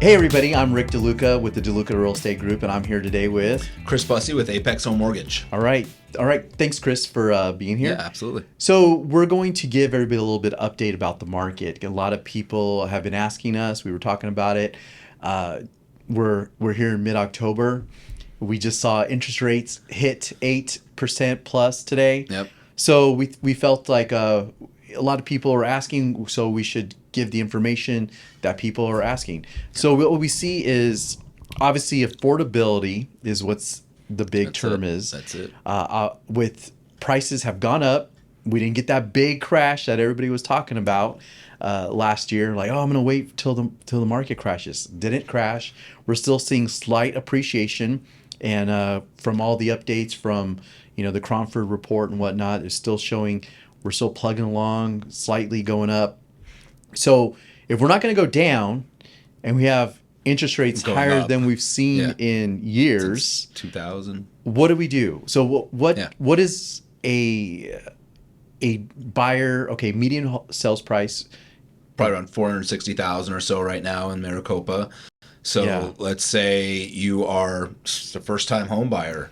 Hey everybody, I'm Rick DeLuca with the Luca Real Estate Group, and I'm here today with Chris Busse with Apex Home Mortgage. All right. Thanks, Chris, for being here. Yeah, absolutely. So we're going to give everybody a little bit of update about the market. A lot of people have been asking us. We were talking about it. We're here in mid-October. We just saw interest rates hit 8% plus today. Yep. So we felt like a lot of people are asking, so we should give the information that people are asking. So what we see is obviously affordability is what's the big term is. That's it. With prices have gone up. We didn't get that big crash that everybody was talking about last year. Like, I'm going to wait till the market crashes. Didn't crash. We're still seeing slight appreciation. And from all the updates from the Cromford report and whatnot, is still showing we're still plugging along, slightly going up. So if we're not going to go down, and we have interest rates higher than we've seen in years, since 2000, what do we do? So what is a buyer? Okay, median sales price probably around 460,000 or so right now in Maricopa. So let's say you are a first-time home buyer.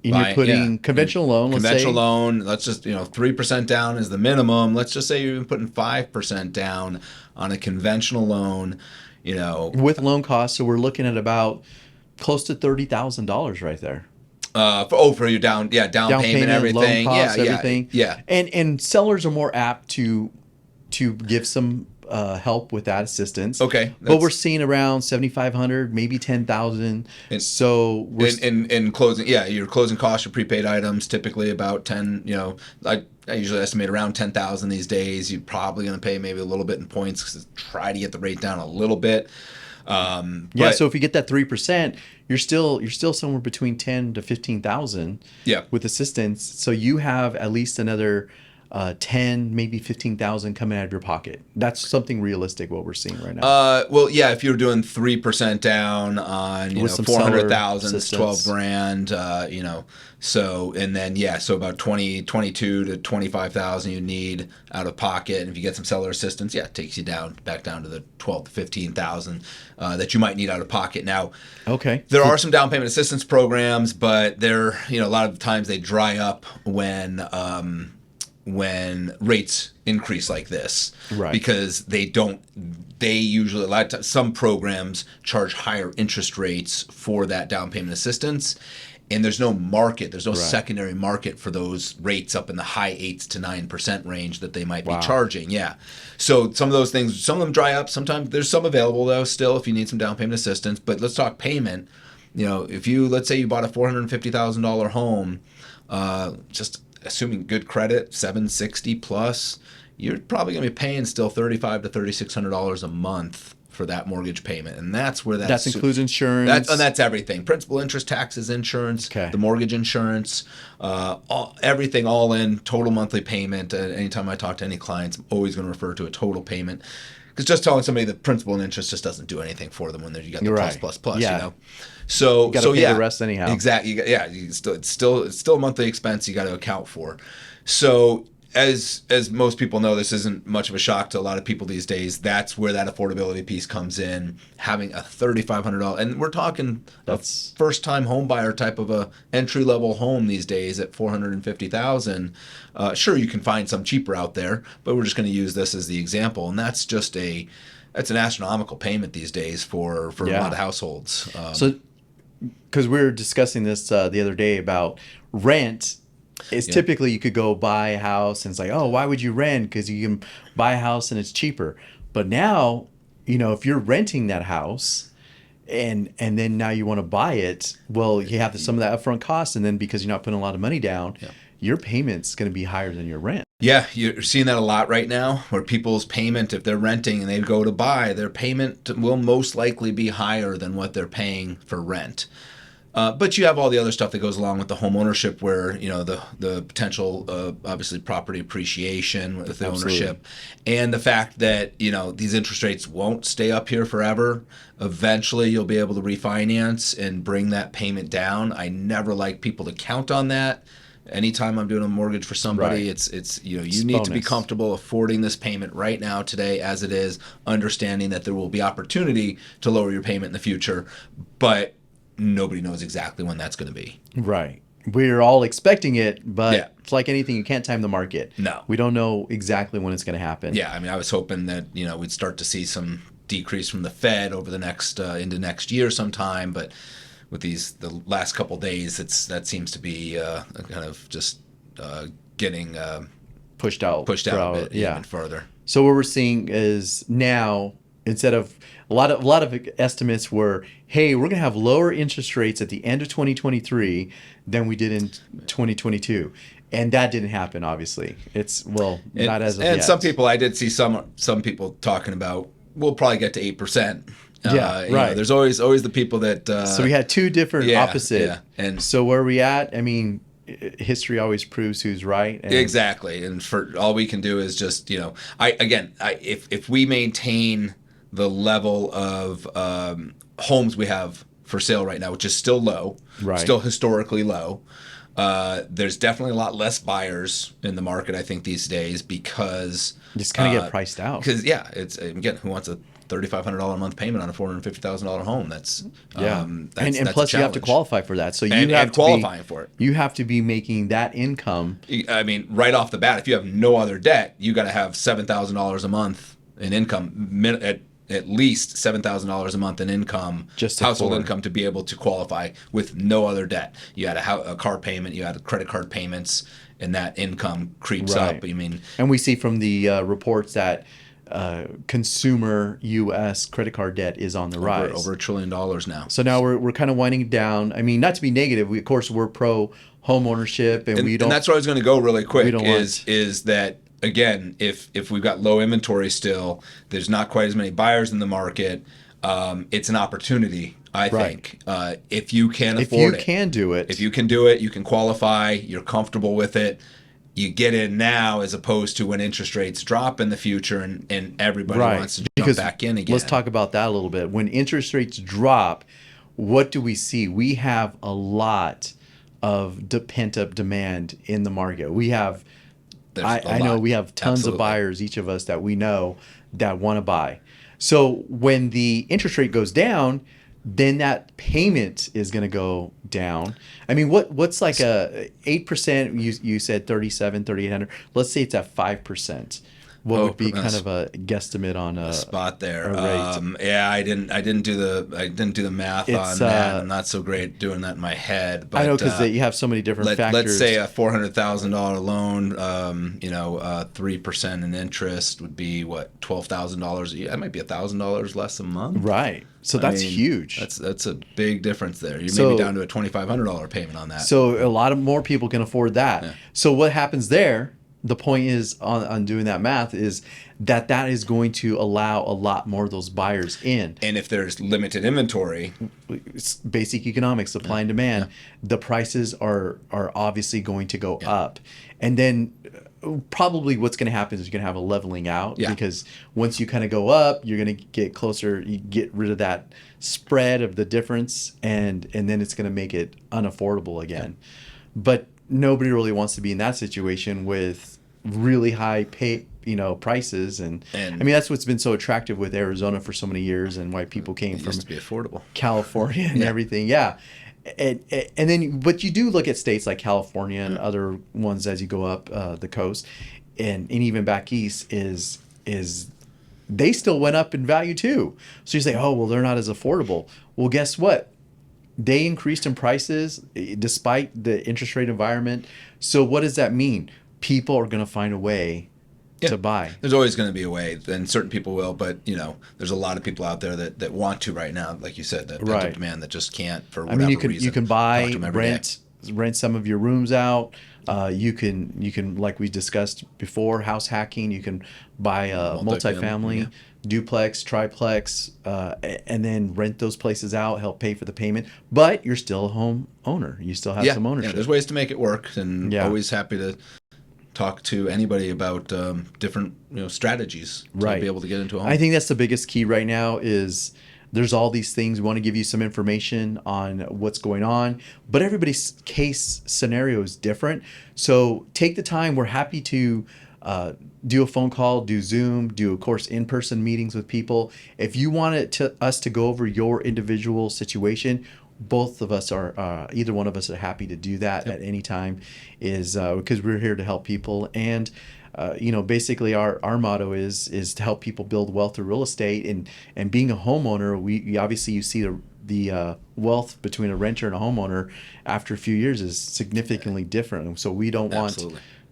And you're putting conventional loan. Conventional loan. Let's just 3% down is the minimum. Let's just say you're putting 5% down on a conventional loan. With loan costs, so we're looking at about close to $30,000 right there. For your down payment, everything, loan costs, everything. Yeah. And sellers are more apt to give some help with that assistance. Okay, but we're seeing around 7,500, maybe 10,000. So we're in closing, your closing costs for prepaid items typically about 10. I usually estimate around 10,000 these days. You're probably going to pay maybe a little bit in points to try to get the rate down a little bit. So if you get that 3%, you're still somewhere between 10 to 15,000. With assistance. So you have at least another 10, maybe 15,000 coming out of your pocket. That's something realistic what we're seeing right now. If you're doing 3% down on 400,000, it's 12 grand. So and then so about 22 to 25,000 you need out of pocket, and if you get some seller assistance, it takes you back down to the 12 to 15,000 that you might need out of pocket. Now, there are some down payment assistance programs, but they're a lot of times they dry up when rates increase like this, right? Because they usually, a lot of times, some programs charge higher interest rates for that down payment assistance, and there's no secondary market for those rates up in the high 8s to 9% range that they might be charging. So some of those things, some of them dry up. Sometimes there's some available though still if you need some down payment assistance. But let's talk payment. Let's say you bought a $450,000 home, just assuming good credit, 760 plus, you're probably going to be paying still $3,500 to $3,600 a month for that mortgage payment, and that's where that includes insurance. That's everything: principal, interest, taxes, insurance, the mortgage insurance, everything all in, total monthly payment. Anytime I talk to any clients, I'm always going to refer to a total payment, because just telling somebody the principal and interest just doesn't do anything for them when you got the plus. So you got to pay the rest anyhow. Exactly. It's still a monthly expense you got to account for. So as most people know, this isn't much of a shock to a lot of people these days. That's where that affordability piece comes in. Having a $3,500, and we're talking that's first time home buyer type of a entry level home these days at $450,000. Sure, you can find some cheaper out there, but we're just going to use this as the example, and that's an astronomical payment these days for a lot of households. Because we were discussing this the other day about rent. It's typically you could go buy a house and it's like, why would you rent? Because you can buy a house and it's cheaper. But now, if you're renting that house and then now you want to buy it, well, you have some of that upfront cost, and then because you're not putting a lot of money down, your payment's going to be higher than your rent. Yeah, you're seeing that a lot right now, where people's payment, if they're renting and they go to buy, their payment will most likely be higher than what they're paying for rent. But you have all the other stuff that goes along with the home ownership, where the potential obviously property appreciation with the ownership, and the fact that these interest rates won't stay up here forever. Eventually, you'll be able to refinance and bring that payment down. I never like people to count on that. anytime I'm doing a mortgage for somebody, Right. it's you It's need to be bonus. comfortable affording this payment right now today as it is, understanding that there will be opportunity to lower your payment in the future, but nobody knows exactly when that's going to be. Right. We're all expecting it, but Yeah. it's like anything, you can't time the market. No. We don't know exactly when it's going to happen. Yeah, I mean, I was hoping that we'd start to see some decrease from the Fed over the next into next year sometime, but with the last couple days, that seems to be kind of just getting Pushed out. pushed out a bit Yeah. even further. So what we're seeing is now, instead of a lot of estimates were, hey, we're going to have lower interest rates at the end of 2023 than we did in 2022. And that didn't happen, obviously. It's, well, not as of yet. And some people, I did see some people talking about, we'll probably get to 8%. Yeah, right. There's always the people that. So we had two different opposite. Yeah, and so where are we at? I mean, history always proves who's right. And exactly. And for all we can do is just, if we maintain the level of homes we have for sale right now, which is still low, Right. still historically low. There's definitely a lot less buyers in the market, I think, these days because just kind of get priced out. Because it's again, who wants a $3,500 a month payment on a $450,000 home? That's and that's plus a you have to challenge. qualify for that. So you And have to qualifying for it. You have to be making that income. I mean, right off the bat, if you have no other debt, you got to have $7,000 a month in income, at least $7,000 a month in income, Just household afford. income, to be able to qualify with no other debt. You had a car payment, you had credit card payments, and that income creeps Right. up. I mean, And we see from the reports that consumer U.S. credit card debt is on the rise. over $1 trillion now. So now we're kind of winding down. I mean, not to be negative. Of course, we're pro home ownership, and we don't. And that's where I was going to go really quick. we don't Is that again? If we've got low inventory still, there's not quite as many buyers in the market. It's an opportunity, I think. If you can afford it, if you can do it, if you can do it, you can qualify. You're comfortable with it. You get in now, as opposed to when interest rates drop in the future and everybody wants to jump back in again. Let's talk about that a little bit. When interest rates drop, what do we see? We have a lot of pent-up demand in the market. We have, I know we have tons of buyers, each of us that we know that want to buy. So when the interest rate goes down, then that payment is going to go down. I mean, what's like a 8%? You said 3,800. Let's say it's at 5%. What would be kind of a guesstimate on a spot there? A rate? Yeah, I didn't do the math on that. I'm not so great doing that in my head. But I know, because you have so many different factors. Let's say a $400,000 loan, 3% in interest would be what, $12,000 a year. That might be $1,000 less a month. Right. So that's huge. That's a big difference there. You may be down to a $2,500 payment on that. So a lot of more people can afford that. Yeah. So what happens there? The point is on doing that math is that is going to allow a lot more of those buyers in. And if there's limited inventory, It's basic economics, supply and demand, the prices are obviously going to go up. And then probably what's going to happen is you're going to have a leveling out, because once you kind of go up, you're going to get closer, you get rid of that spread of the difference, and then it's going to make it unaffordable again. But nobody really wants to be in that situation with really high prices, and I mean, that's what's been so attractive with Arizona for so many years, and why people came from used to be affordable. California and everything. Yeah. And then, but you do look at states like California and other ones as you go up the coast, and even back east is they still went up in value too. So you say, oh, well, they're not as affordable. Well, guess what? They increased in prices despite the interest rate environment. So what does that mean? People are going to find a way to buy. There's always going to be a way, and certain people will, but there's a lot of people out there that want to right now, like you said, that pent-up demand that just can't for whatever reason. You can buy, rent some of your rooms out. You can, like we discussed before, house hacking. You can buy a multifamily, duplex, triplex, and then rent those places out, help pay for the payment. But you're still a home owner. You still have some ownership. Yeah, there's ways to make it work, and always happy to talk to anybody about different strategies to be able to get into a home. I think that's the biggest key right now is there's all these things. We want to give you some information on what's going on, but everybody's case scenario is different. So take the time. We're happy to do a phone call, do Zoom, do, of course, in-person meetings with people. If you want us to go over your individual situation, both of us are, either one of us are happy to do that at any time, is because we're here to help people. And basically our motto is to help people build wealth through real estate. And being a homeowner, we obviously, you see the wealth between a renter and a homeowner after a few years is significantly different. And so we don't want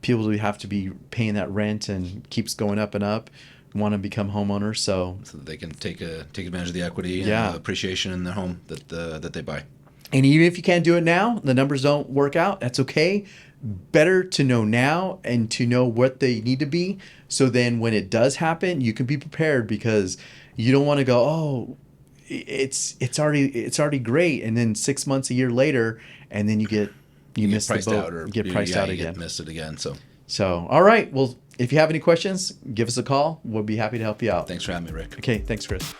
people to have to be paying that rent and keeps going up and up. Want to become homeowners, so that they can take advantage of the equity and appreciation in their home that they buy. And even if you can't do it now, the numbers don't work out, that's okay. Better to know now and to know what they need to be, so then when it does happen, you can be prepared, because you don't want to go, oh, it's already great, and then 6 months, a year later, and then you miss the boat, or you get priced out again. Miss it again. So all right, well, if you have any questions, give us a call. We'll be happy to help you out. Thanks for having me, Rick. Okay, thanks, Chris.